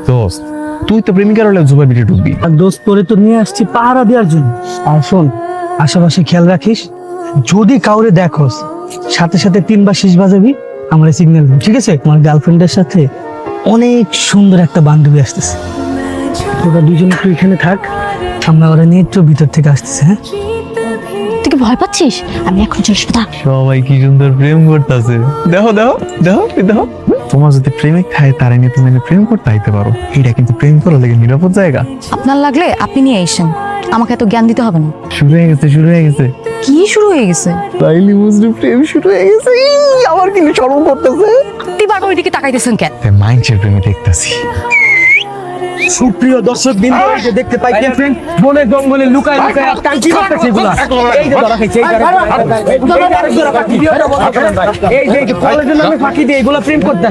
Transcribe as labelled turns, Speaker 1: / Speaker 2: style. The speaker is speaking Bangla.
Speaker 1: দোস্ত তুই তো প্রেমিকার হলে জুবাই বিটে ঢুকবি।
Speaker 2: আর দোস্ত তোরে তো নিয়ে আসছি পাহারা দেওয়ার জন্য। আর শোন, আশেপাশে খেয়াল রাখিস, যদি কাউরে দেখোস সাথে সাথে 3 বার শেষ বাজাবি, আমরা সিগন্যাল দেব, ঠিক আছে? আমার গার্লফ্রেন্ডের সাথে অনেক সুন্দর একটা বান্ধবী আসতেছে, তোরা দুজন একটু এখানে থাক, আমরা ওরা নিয়ে একটু ভিতর থেকে আসতেছে। হ্যাঁ,
Speaker 3: তুই কি ভয় পাচ্ছিস? আমি এখন চলে আসবো।
Speaker 1: সবাই কি সুন্দর প্রেম করতেছে, দেখো দেখো দেখো দেখো। তোমার যদি প্রেমিক খায় তারা নিয়ে তুমি প্রেম করতে আইতে পারো, এটা কিন্তু প্রেম করার লাগে নিরাপদ জায়গা।
Speaker 3: আপনার লাগলে আপনি নিয়ে এসেন, আমাকে এত জ্ঞান দিতে হবে না।
Speaker 1: শুরু হয়ে গেছে শুরু হয়ে গেছে,
Speaker 3: কি শুরু হয়ে গেছে?
Speaker 1: তাইলে বুঝলি প্রেম শুরু হয়ে গেছে। আমার কিন্তু শরম করতেছে।
Speaker 3: আপনি বারবার ওইদিকে তাকাইতেছেন কেন?
Speaker 1: মাইন্ডসের প্রেমে দেখতেছি।
Speaker 2: সুপ্রিয় দর্শক বিন্দু, এই যে দেখতে পাই ফ্রেন্ড, বনে জঙ্গলে লুকায় লুকায় আটকান কি করতেছে এগুলা? এই যে ধরা খাইছে, এই যে আরেক ধরা ফাঁকি দিয়ে, এই যে কলেজের নামে ফাঁকি দিয়ে এগুলা প্রেম করতে